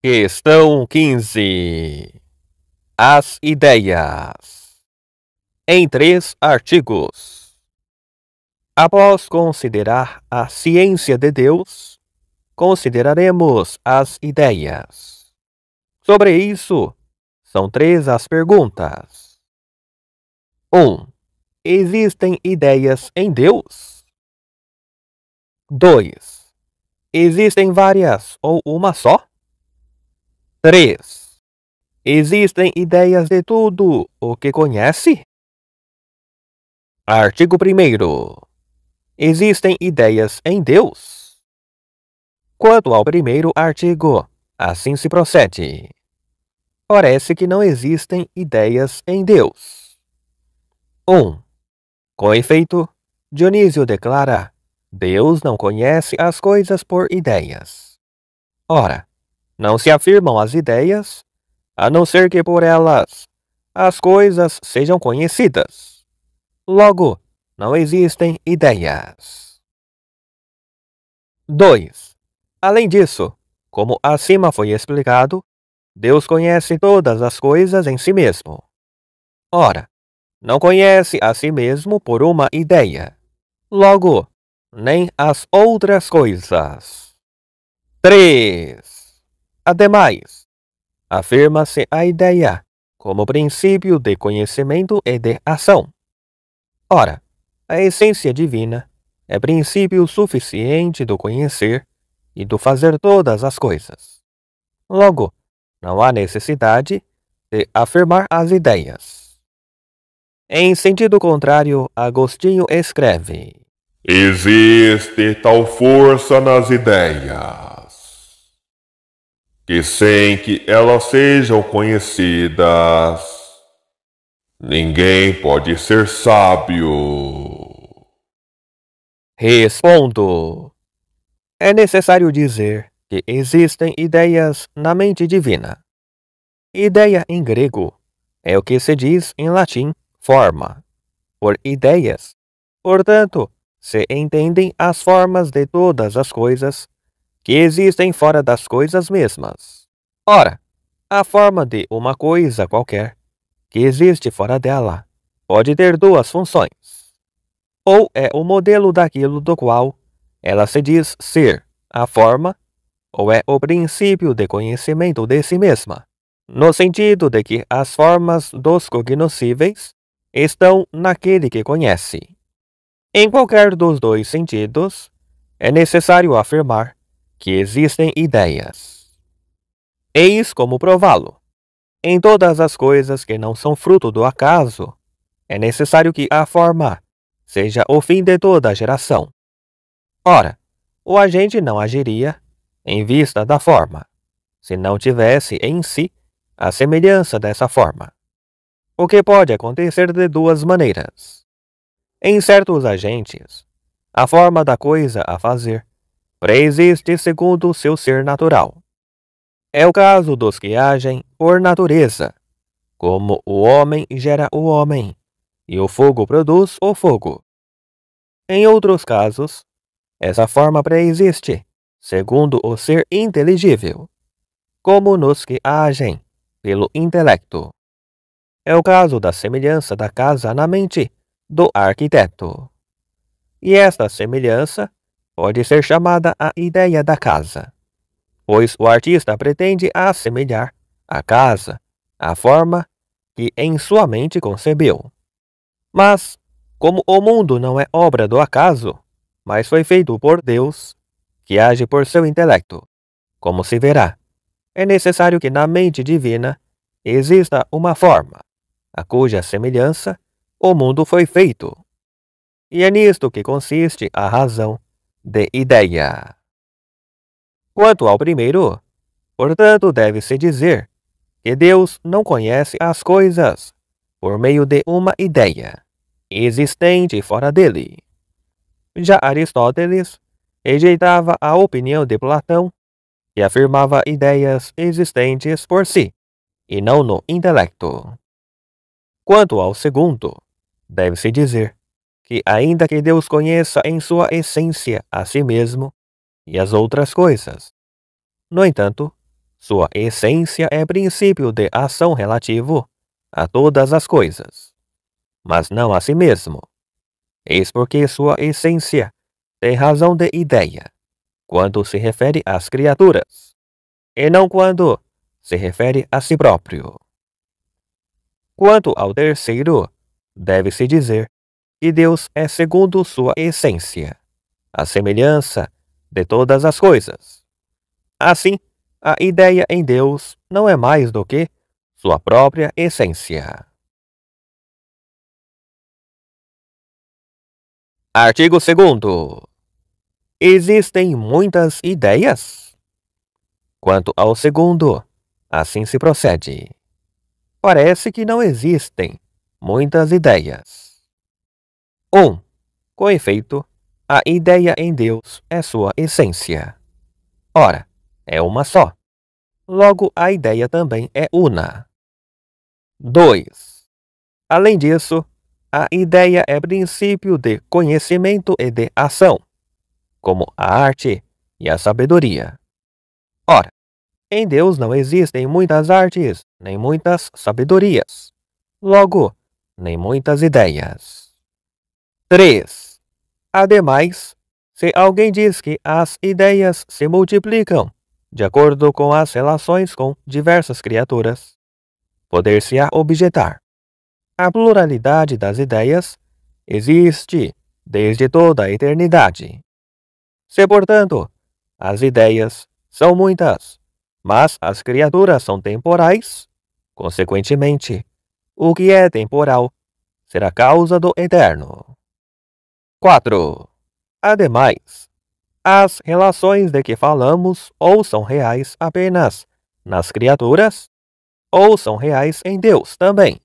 Questão 15. As ideias. Em 3 artigos. Após considerar a ciência de Deus, consideraremos as ideias. Sobre isso, são 3 as perguntas. 1. Existem ideias em Deus? 2. Existem várias ou uma só? 3. Existem ideias de tudo o que conhece? Artigo 1º. Existem ideias em Deus? Quanto ao primeiro artigo, assim se procede. Parece que não existem ideias em Deus. 1. Com efeito, Dionísio declara: Deus não conhece as coisas por ideias. Ora, não se afirmam as ideias, a não ser que por elas as coisas sejam conhecidas. Logo, não existem ideias. 2. Além disso, como acima foi explicado, Deus conhece todas as coisas em si mesmo. Ora, não conhece a si mesmo por uma ideia. Logo, nem as outras coisas. 3. Ademais, afirma-se a ideia como princípio de conhecimento e de ação. Ora, a essência divina é princípio suficiente do conhecer e do fazer todas as coisas. Logo, não há necessidade de afirmar as ideias. Em sentido contrário, Agostinho escreve: Existe tal força nas ideias, que sem que elas sejam conhecidas, ninguém pode ser sábio. Respondo. É necessário dizer que existem ideias na mente divina. Ideia em grego é o que se diz em latim forma, por ideias. Portanto, se entendem as formas de todas as coisas que existem fora das coisas mesmas. Ora, a forma de uma coisa qualquer que existe fora dela pode ter 2 funções. Ou é o modelo daquilo do qual ela se diz ser a forma, ou é o princípio de conhecimento de si mesma, no sentido de que as formas dos cognoscíveis estão naquele que conhece. Em qualquer dos 2 sentidos, é necessário afirmar que existem ideias. Eis como prová-lo. Em todas as coisas que não são fruto do acaso, é necessário que a forma seja o fim de toda a geração. Ora, o agente não agiria em vista da forma, se não tivesse em si a semelhança dessa forma. O que pode acontecer de 2 maneiras. Em certos agentes, a forma da coisa a fazer preexiste segundo o seu ser natural. É o caso dos que agem por natureza, como o homem gera o homem, e o fogo produz o fogo. Em outros casos, essa forma preexiste, segundo o ser inteligível, como nos que agem pelo intelecto. É o caso da semelhança da casa na mente do arquiteto. E esta semelhança pode ser chamada a ideia da casa, pois o artista pretende assemelhar a casa à forma que em sua mente concebeu. Mas, como o mundo não é obra do acaso, mas foi feito por Deus, que age por seu intelecto, como se verá, é necessário que na mente divina exista uma forma, a cuja semelhança o mundo foi feito. E é nisto que consiste a razão de ideia. Quanto ao primeiro, portanto, deve-se dizer que Deus não conhece as coisas por meio de uma ideia existente fora dele. Já Aristóteles rejeitava a opinião de Platão, que afirmava ideias existentes por si, e não no intelecto. Quanto ao segundo, deve-se dizer que, ainda que Deus conheça em sua essência a si mesmo e as outras coisas, no entanto, sua essência é princípio de ação relativo a todas as coisas, mas não a si mesmo. Eis porque sua essência tem razão de ideia quando se refere às criaturas, e não quando se refere a si próprio. Quanto ao terceiro, deve-se dizer que Deus é segundo sua essência, a semelhança de todas as coisas. Assim, a ideia em Deus não é mais do que sua própria essência. Artigo 2º. Existem muitas ideias? Quanto ao segundo, assim se procede. Parece que não existem muitas ideias. 1. Com efeito, a ideia em Deus é sua essência. Ora, é uma só. Logo, a ideia também é una. 2. Além disso, a ideia é princípio de conhecimento e de ação, como a arte e a sabedoria. Ora, em Deus não existem muitas artes, nem muitas sabedorias. Logo, nem muitas ideias. 3. Ademais, se alguém diz que as ideias se multiplicam de acordo com as relações com diversas criaturas, poder-se-á objetar: a pluralidade das ideias existe desde toda a eternidade. Se, portanto, as ideias são muitas, mas as criaturas são temporais, consequentemente, o que é temporal será causa do eterno. 4. Ademais, as relações de que falamos ou são reais apenas nas criaturas, ou são reais em Deus também.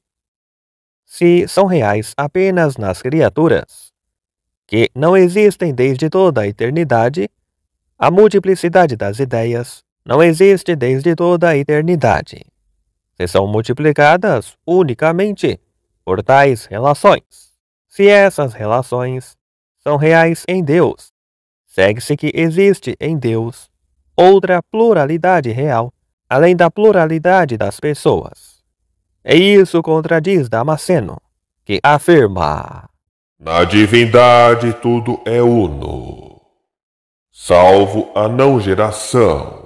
Se são reais apenas nas criaturas, que não existem desde toda a eternidade, a multiplicidade das ideias não existe desde toda a eternidade. Se são multiplicadas unicamente por tais relações, se essas relações são reais em Deus, segue-se que existe em Deus outra pluralidade real, além da pluralidade das pessoas. E isso contradiz Damasceno, que afirma: Na divindade tudo é uno, salvo a não geração,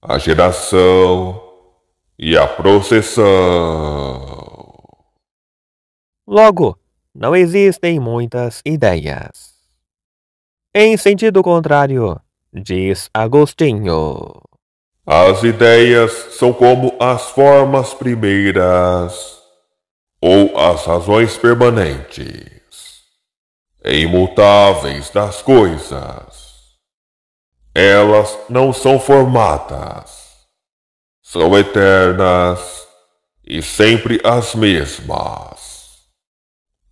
a geração e a processão. Logo, não existem muitas ideias. Em sentido contrário, diz Agostinho: As ideias são como as formas primeiras ou as razões permanentes e imutáveis das coisas. Elas não são formadas, são eternas e sempre as mesmas.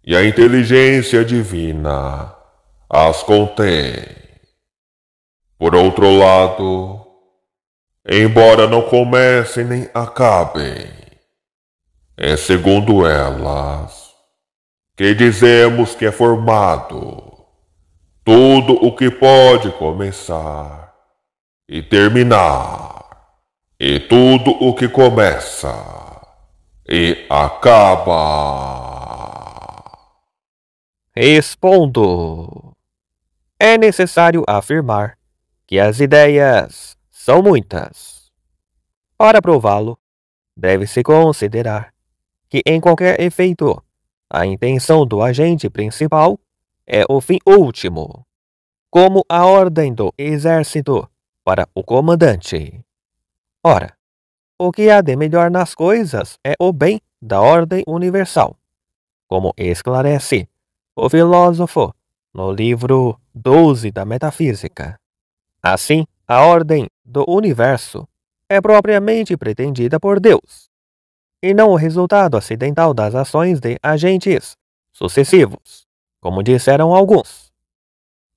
E a inteligência divina as contém. Por outro lado, embora não comecem nem acabem, é segundo elas que dizemos que é formado tudo o que pode começar e terminar, e tudo o que começa e acaba. Respondo: é necessário afirmar que as ideias são muitas. Para prová-lo, deve-se considerar que em qualquer efeito, a intenção do agente principal é o fim último, como a ordem do exército para o comandante. Ora, o que há de melhor nas coisas é o bem da ordem universal, como esclarece o filósofo no livro 12 da Metafísica. Assim, a ordem do universo é propriamente pretendida por Deus, e não o resultado acidental das ações de agentes sucessivos, como disseram alguns.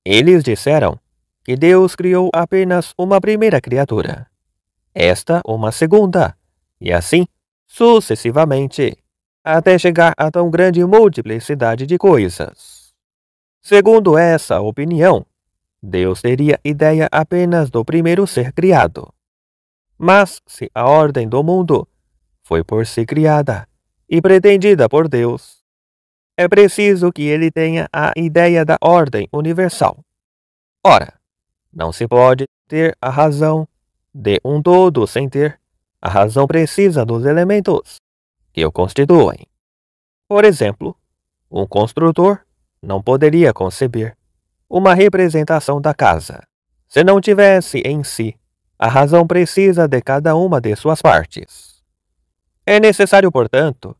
Eles disseram que Deus criou apenas uma primeira criatura, esta uma segunda, e assim sucessivamente, até chegar a tão grande multiplicidade de coisas. Segundo essa opinião, Deus teria ideia apenas do primeiro ser criado. Mas se a ordem do mundo foi por si criada e pretendida por Deus, é preciso que ele tenha a ideia da ordem universal. Ora, não se pode ter a razão de um todo sem ter a razão precisa dos elementos que o constituem. Por exemplo, um construtor não poderia conceber uma representação da casa se não tivesse em si a razão precisa de cada uma de suas partes. É necessário, portanto,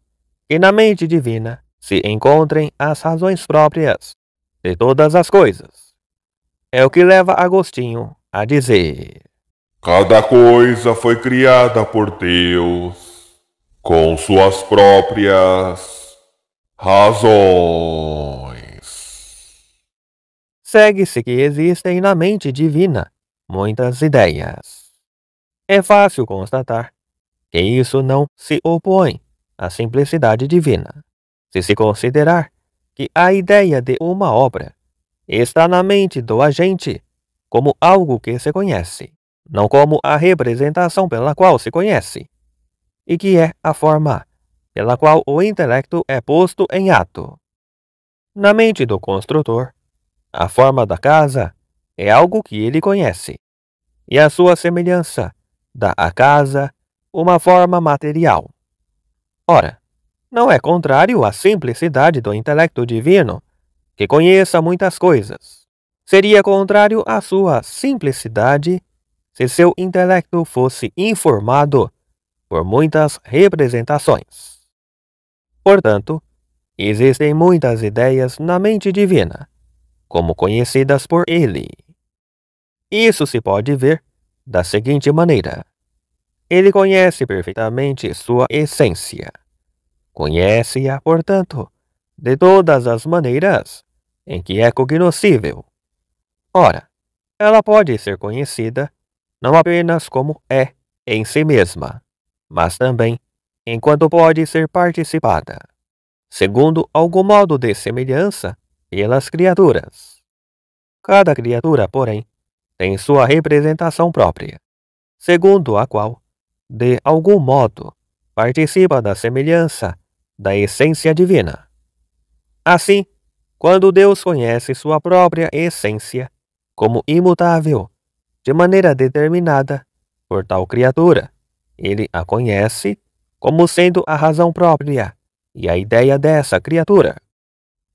que na mente divina se encontrem as razões próprias de todas as coisas. É o que leva Agostinho a dizer: Cada coisa foi criada por Deus com suas próprias razões. Segue-se que existem na mente divina muitas ideias. É fácil constatar que isso não se opõe à simplicidade divina, se considerar que a ideia de uma obra está na mente do agente como algo que se conhece, não como a representação pela qual se conhece, e que é a forma pela qual o intelecto é posto em ato. Na mente do construtor, a forma da casa é algo que ele conhece, e a sua semelhança dá à casa uma forma material. Ora, não é contrário à simplicidade do intelecto divino que conheça muitas coisas. Seria contrário à sua simplicidade se seu intelecto fosse informado por muitas representações. Portanto, existem muitas ideias na mente divina, como conhecidas por ele. Isso se pode ver da seguinte maneira: ele conhece perfeitamente sua essência. Conhece-a, portanto, de todas as maneiras em que é cognoscível. Ora, ela pode ser conhecida não apenas como é em si mesma, mas também enquanto pode ser participada, segundo algum modo de semelhança, pelas criaturas. Cada criatura, porém, tem sua representação própria, segundo a qual, de algum modo, participa da semelhança da essência divina. Assim, quando Deus conhece sua própria essência como imutável, de maneira determinada por tal criatura, ele a conhece como sendo a razão própria e a ideia dessa criatura,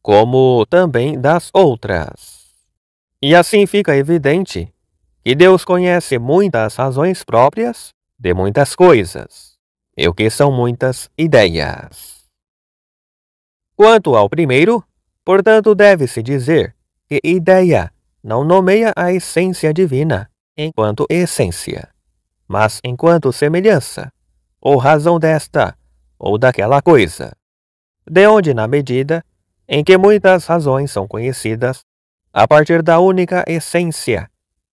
como também das outras. E assim fica evidente que Deus conhece muitas razões próprias de muitas coisas, e o que são muitas ideias. Quanto ao primeiro, portanto, deve-se dizer que ideia não nomeia a essência divina enquanto essência, mas enquanto semelhança, ou razão desta ou daquela coisa, de onde, na medida em que muitas razões são conhecidas a partir da única essência,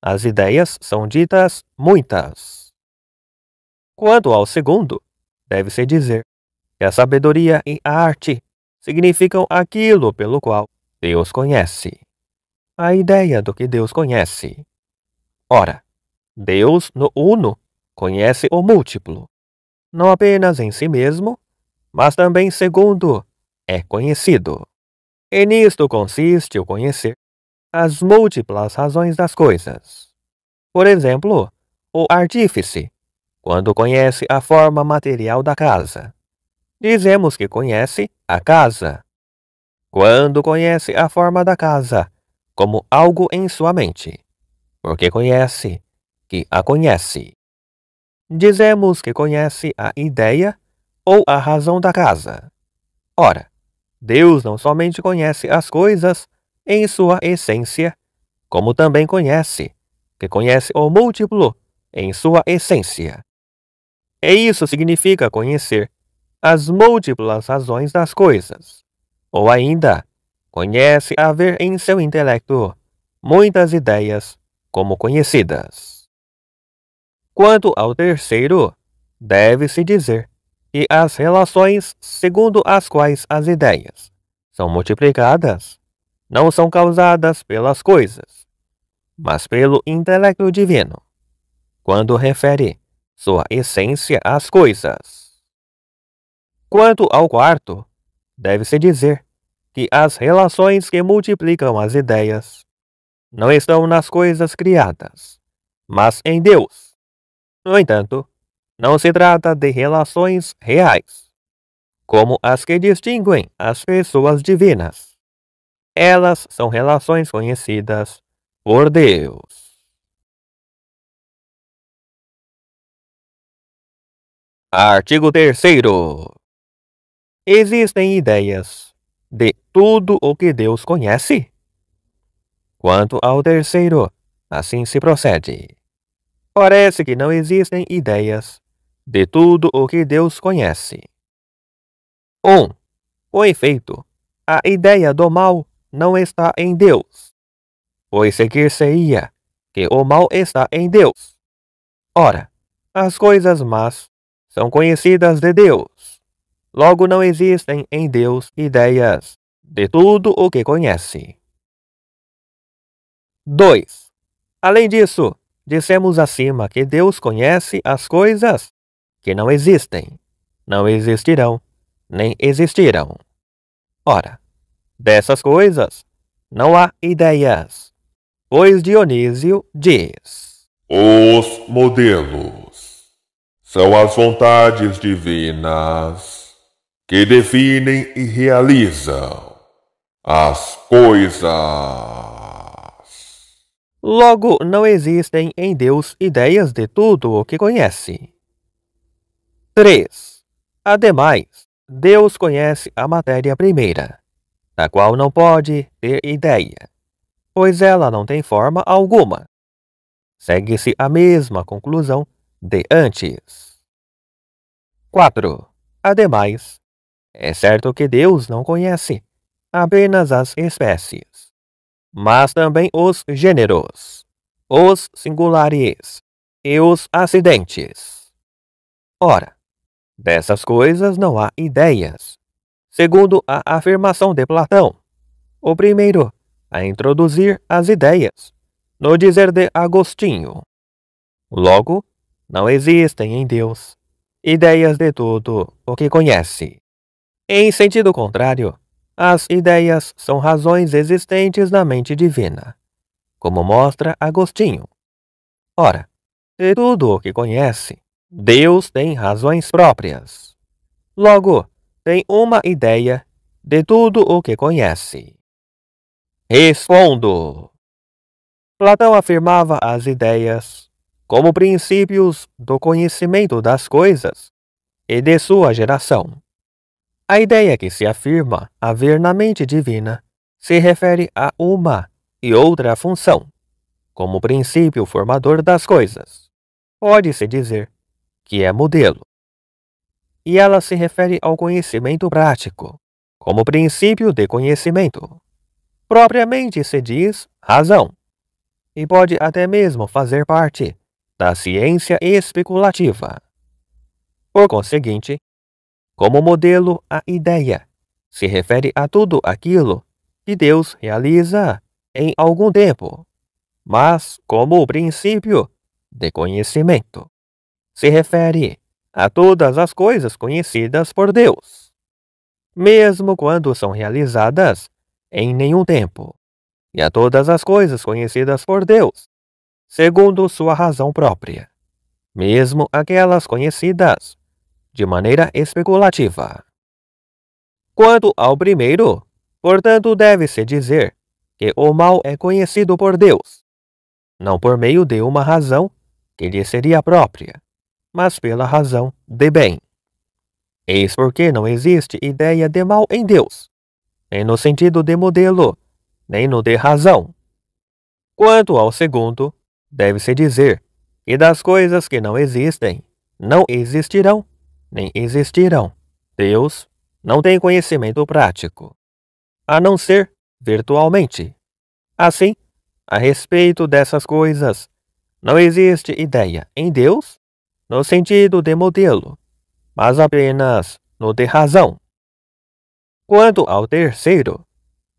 as ideias são ditas muitas. Quanto ao segundo, deve-se dizer que a sabedoria e a arte significam aquilo pelo qual Deus conhece, a ideia do que Deus conhece. Ora, Deus no uno conhece o múltiplo, não apenas em si mesmo, mas também segundo é conhecido. E nisto consiste o conhecer as múltiplas razões das coisas. Por exemplo, o artífice, quando conhece a forma material da casa, dizemos que conhece a casa. Quando conhece a forma da casa como algo em sua mente, porque conhece que a conhece, dizemos que conhece a ideia ou a razão da casa. Ora, Deus não somente conhece as coisas em sua essência, como também que conhece o múltiplo em sua essência. E isso significa conhecer as múltiplas razões das coisas, ou ainda, conhece haver em seu intelecto muitas ideias como conhecidas. Quanto ao terceiro, deve-se dizer que as relações segundo as quais as ideias são multiplicadas não são causadas pelas coisas, mas pelo intelecto divino, quando refere sua essência às coisas. Quanto ao quarto, deve-se dizer que as relações que multiplicam as ideias não estão nas coisas criadas, mas em Deus. No entanto, não se trata de relações reais, como as que distinguem as pessoas divinas. Elas são relações conhecidas por Deus. Artigo 3º. Existem ideias de tudo o que Deus conhece? Quanto ao terceiro, assim se procede. Parece que não existem ideias de tudo o que Deus conhece. 1. Com efeito, a ideia do mal não está em Deus, pois seguir-se-ia que o mal está em Deus. Ora, as coisas más são conhecidas de Deus. Logo não existem em Deus ideias de tudo o que conhece. 2. Além disso, dissemos acima que Deus conhece as coisas que não existem, não existirão, nem existirão. Ora, dessas coisas não há ideias, pois Dionísio diz: Os modelos são as vontades divinas que definem e realizam as coisas. Logo, não existem em Deus ideias de tudo o que conhece. 3. Ademais, Deus conhece a matéria primeira, da qual não pode ter ideia, pois ela não tem forma alguma. Segue-se a mesma conclusão de antes. 4. Ademais, é certo que Deus não conhece apenas as espécies, mas também os gêneros, os singulares e os acidentes. Ora, dessas coisas não há ideias, segundo a afirmação de Platão, o primeiro a introduzir as ideias, no dizer de Agostinho. Logo, não existem em Deus ideias de tudo o que conhece. Em sentido contrário, as ideias são razões existentes na mente divina, como mostra Agostinho. Ora, de tudo o que conhece, Deus tem razões próprias. Logo, tem uma ideia de tudo o que conhece. Respondo. Platão afirmava as ideias como princípios do conhecimento das coisas e de sua geração. A ideia que se afirma haver na mente divina se refere a uma e outra função, como princípio formador das coisas. Pode-se dizer que é modelo. E ela se refere ao conhecimento prático, como princípio de conhecimento. Propriamente se diz razão, e pode até mesmo fazer parte da ciência especulativa. Por conseguinte, como modelo, a ideia se refere a tudo aquilo que Deus realiza em algum tempo, mas como o princípio de conhecimento se refere a todas as coisas conhecidas por Deus, mesmo quando são realizadas em nenhum tempo, e a todas as coisas conhecidas por Deus, segundo sua razão própria, mesmo aquelas conhecidas de maneira especulativa. Quanto ao primeiro, portanto, deve-se dizer que o mal é conhecido por Deus, não por meio de uma razão que lhe seria própria, mas pela razão de bem. Eis porque não existe ideia de mal em Deus, nem no sentido de modelo, nem no de razão. Quanto ao segundo, deve-se dizer que das coisas que não existem, não existirão, nem existirão. Deus não tem conhecimento prático, a não ser virtualmente. Assim, a respeito dessas coisas, não existe ideia em Deus no sentido de modelo, mas apenas no de razão. Quanto ao terceiro,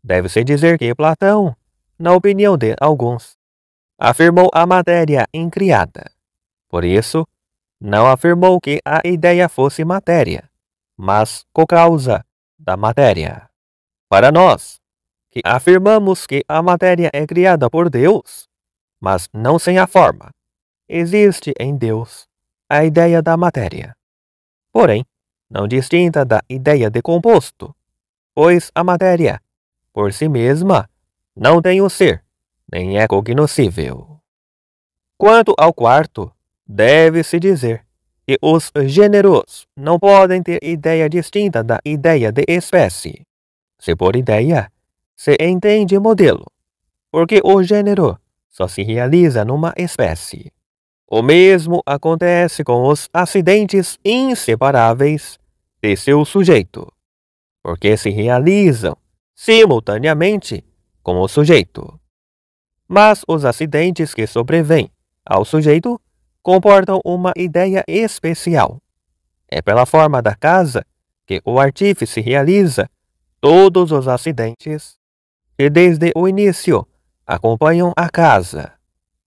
deve-se dizer que Platão, na opinião de alguns, afirmou a matéria incriada. Por isso, não afirmou que a ideia fosse matéria, mas co-causa da matéria. Para nós, que afirmamos que a matéria é criada por Deus, mas não sem a forma, existe em Deus a ideia da matéria, porém, não distinta da ideia de composto, pois a matéria, por si mesma, não tem o ser, nem é cognoscível. Quanto ao quarto, deve-se dizer que os gêneros não podem ter ideia distinta da ideia de espécie. Se por ideia se entende modelo, porque o gênero só se realiza numa espécie. O mesmo acontece com os acidentes inseparáveis de seu sujeito, porque se realizam simultaneamente com o sujeito. Mas os acidentes que sobrevêm ao sujeito comportam uma ideia especial. É pela forma da casa que o artífice realiza todos os acidentes que desde o início acompanham a casa,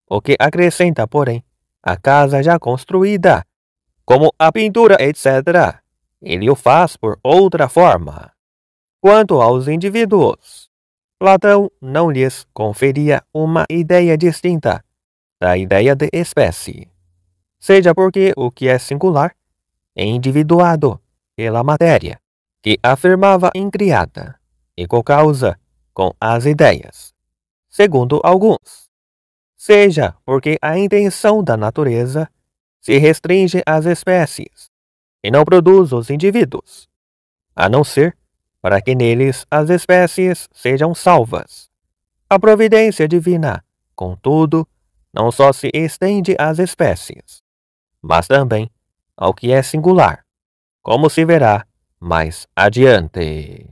o que acrescenta, porém, a casa já construída, como a pintura, etc. Ele o faz por outra forma. Quanto aos indivíduos, Platão não lhes conferia uma ideia distinta da ideia de espécie, seja porque o que é singular é individuado pela matéria, que afirmava incriada, e co-causa com as ideias, segundo alguns, seja porque a intenção da natureza se restringe às espécies e não produz os indivíduos, a não ser para que neles as espécies sejam salvas. A providência divina, contudo, não só se estende às espécies, mas também ao que é singular, como se verá mais adiante.